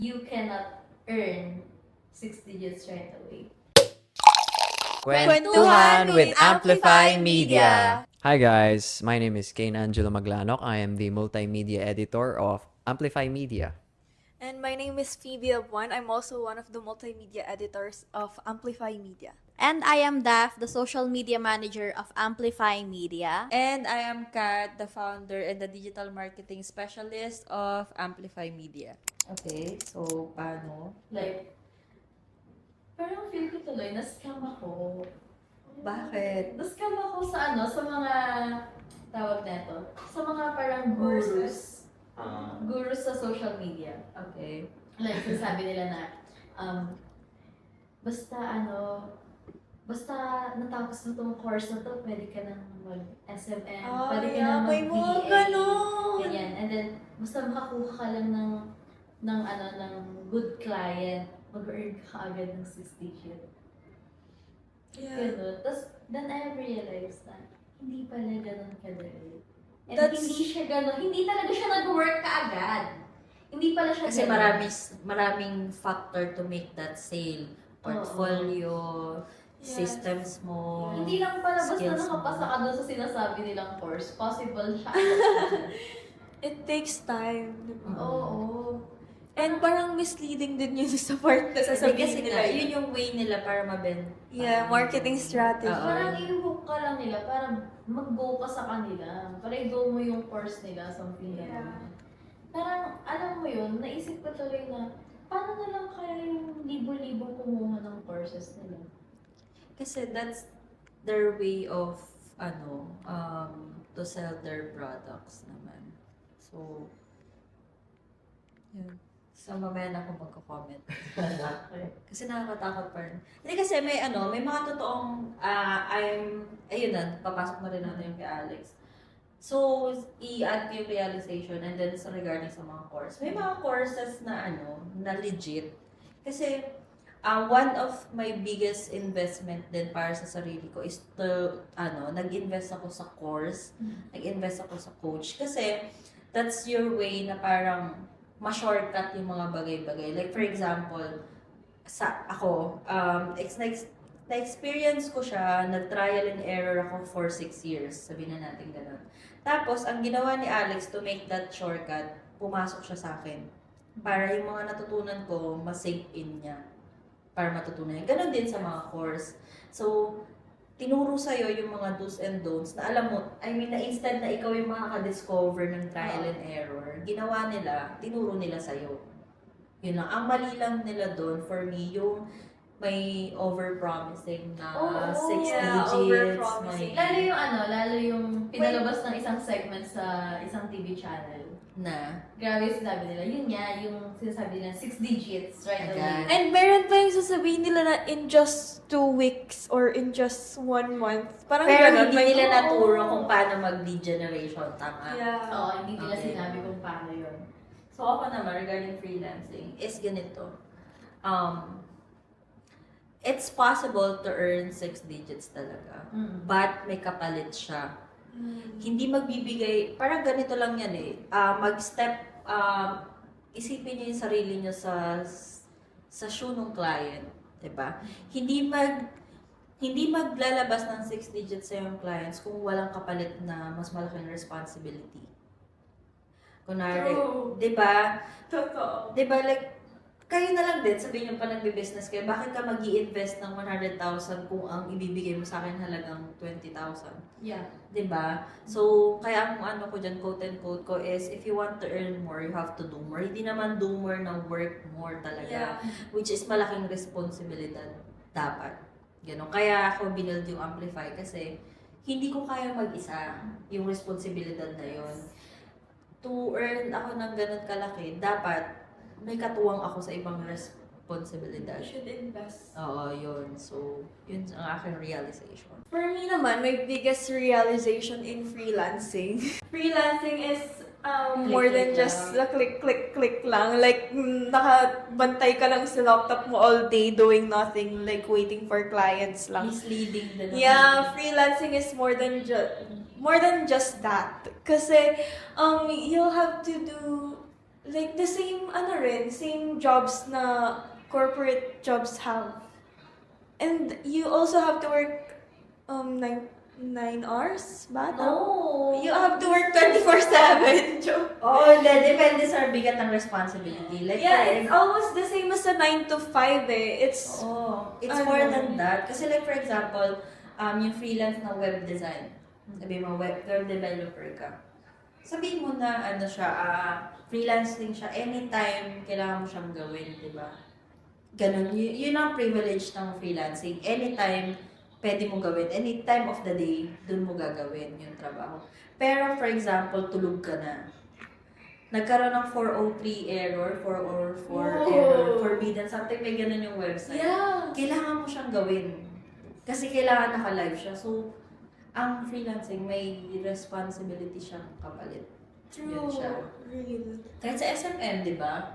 you cannot earn 6 digits right away. Kwentuhan with Amplify Media. Hi guys, my name is Kane Angelo Maglanok. I am the multimedia editor of Amplify Media. And my name is Phoebe Abuan. I'm also one of the multimedia editors of Amplify Media. And I am Daph, the social media manager of Amplify Media. And I am Kat, the founder and the digital marketing specialist of Amplify Media. Okay, so paano? Like, parang feel ko tuloy, na-scam ako. Bakit? Na-scam ako sa sa mga, tawag neto, sa mga parang gurus. Gurus sa social media. Okay. Like, sinasabi nila na, basta basta natapos mo tong course na to, pwede ka nang mag-SMM, pwede ka nang may mga mag-VA, ganon. ganyan. And then, basta makakuha ka lang ng good client, mag-earn ka agad ng 6 digit. Ganun. Tapos, then I realized na, hindi pala ganun kadali. And hindi talaga siya nag-work kaagad. Hindi pala siya Kasi ganun. maraming factor to make that sale. Portfolio, systems mo. Hindi lang pala basta skills mo. nakapasa ka doon sa sinasabi nilang course. Possible siya. It takes time. Diba? Oo. And parang misleading din yun sa part na Kasi sasabihin nga, nila. yun yung way nila para mabenta. Yeah, marketing strategy. Oo. Parang i-hook ka lang nila para mag-go ka sa kanila. Para i-go mo yung course nila, something ganun. Parang, alam mo yun, naisip ko tuloy na, paano na lang kaya yung libo-libong kumuha ng courses nila? Kasi that's their way of, to sell their products naman. So, yun. So, mamaya na ako magko-comment. Kasi nakakatakot pa rin. Hindi kasi may mga totoong, ayun na, papasok na rin natin yung kay Alex. So, i-add ko yung realization and then sa regarding sa mga course. May mga courses na na legit. Kasi, one of my biggest investment din para sa sarili ko is to, nag-invest ako sa course, nag-invest ako sa coach. Kasi, that's your way na parang ma-shortcut yung mga bagay-bagay. Like, for example, na-experience ko siya, nag-trial and error ako for 6 years. Sabihin na natin ganun. Tapos, ang ginawa ni Alex to make that shortcut, pumasok siya sa akin. Para yung mga natutunan ko, ma-save in niya. Para matutunan niya. Ganon din sa mga course. So, tinuro sa'yo yung mga do's and don'ts na alam mo, na instead na ikaw yung makaka-discover ng trial and error, ginawa nila, tinuro nila sa'yo. Yun lang. Ang mali lang nila doon, for me, yung may over-promising na 6 digits. over-promising. Lalo yung pinalabas ng isang segment sa isang TV channel. Na, Grabe yung sinabi nila. Yun nga, yung sinasabi nila, 6 digits right away. Agad. And meron pa yung sasabihin nila na in just 2 weeks or in just 1 month. Parang pero ganun. hindi nila Oo. naturo kung paano mag-lead generation. Tama. Yeah. Oo, hindi nila Okay. sinabi kung paano yun. So, ako naman, regarding freelancing, is ganito. It's possible to earn 6 digits talaga. But may kapalit siya. Hindi magbibigay, parang ganito lang yan eh. Isipin niyo yung sarili niyo sa shoe ng client. Diba? Hindi maglalabas ng 6 digits sa yung clients kung walang kapalit na mas malaking responsibility. Kunwari, True. 'di ba? Totoo. 'Di ba like kayo na lang din, sabihin niyo pa nagbe-business kayo, bakit ka mag-i-invest ng 100,000 kung ang ibibigay mo sa akin halagang 20,000? Yeah. 'Di ba? So, kaya ang ko dyan, quote and quote ko is, if you want to earn more, you have to do more. Hindi naman do more na work more talaga. Which is malaking responsibilidad dapat. Ganon. Kaya ako binuild yung Amplify kasi hindi ko kaya mag-isa yung responsibilidad na yon. To earn ako ng ganun kalaki, dapat may katuwang ako sa ibang responsibilidad. You should invest. Oo, yun. So, yun ang aking realization. For me naman, my biggest realization in freelancing. Freelancing is more than Click-click just the click lang. Like, nakabantay ka lang sa laptop mo all day doing nothing, like waiting for clients lang. Misleading din. Yeah, freelancing is more than just that. Kasi you'll have to do like the same same jobs na corporate jobs have. And you also have to work 9 hours ba? No. You have to work 24/7. Joke. Oo, depende sa bigat ng responsibility. Like, Yeah, it's almost the same as a 9 to 5 eh. It's it's Ano? more than that. Kasi like, for example, yung freelance na web design. Sabihin mo, web developer ka. Sabihin mo na, freelancing siya. Anytime, kailangan mo siyang gawin, di ba? Ganun. Yun ang privilege ng freelancing. Anytime, pwede mo gawin. Any time of the day, dun mo gagawin yung trabaho. Pero, for example, tulog ka na. Nagkaroon ng 403 error, 404 error, forbidden, something may ganun yung website. yeah. Kailangan mo siyang gawin. Kasi kailangan naka-live siya. So, ang freelancing, may responsibility siyang kapalit. Yun siya. Really. Kahit sa SMM, di ba?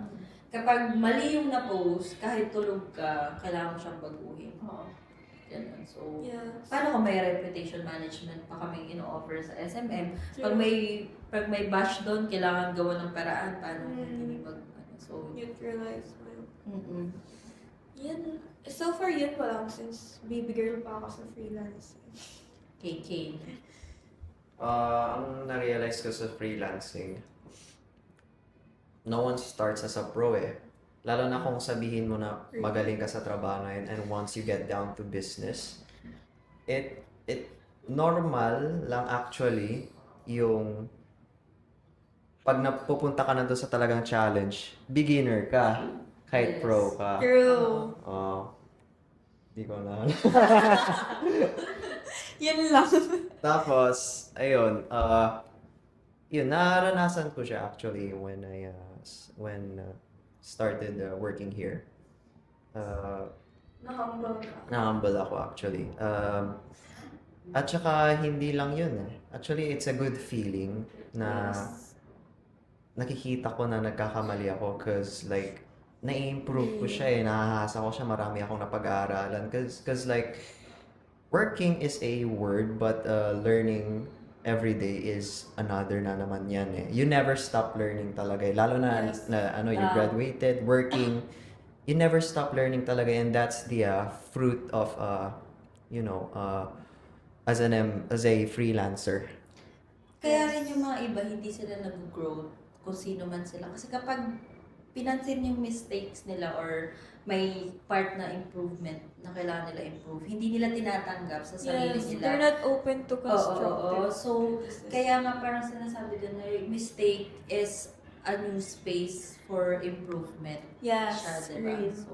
Kapag mali yung na-post, kahit tulog ka, kailangan mo siyang baguhin. Oo. Ganun. So, Yeah. paano kung may reputation management pa kaming ino-offer sa SMM? Pag may bash doon, kailangan gawa ng paraan paano hindi so, Neutralize mo. Yan. So far, yun pa lang since baby girl pa ako sa freelancing. KK. Ang na-realize ko sa freelancing, no one starts as a pro eh. Lalo na kung sabihin mo na magaling ka sa trabaho na yun, and once you get down to business, it normal lang actually yung pag napupunta ka na doon sa talagang challenge, beginner ka, kahit Yes. pro ka. True. Di ko na. Yun lang. Tapos, ayun, yun, naranasan ko siya actually when I started working here. Nakambang ka. Na-humble ako actually. At saka, hindi lang yun eh. Actually, it's a good feeling na nakikita ko na nagkakamali ako because like, na-improve ko siya eh. Nahahasa ko siya. Marami akong napag-aaralan. Because like, working is a word, but learning every day is another na naman yan eh. You never stop learning talaga eh. Lalo na, Yes. you graduated, working, you never stop learning talaga, and that's the fruit of, as a freelancer. Kaya rin yung mga iba, hindi sila nag-grow kung sino man sila. Kasi kapag pinansin yung mistakes nila or may part na improvement na kailangan nila improve, hindi nila tinatanggap sa sarili Yes, nila. they're not open to Oo. constructive. So, kaya nga parang sinasabi din na mistake is a new space for improvement Yes, siya, diba? real. So,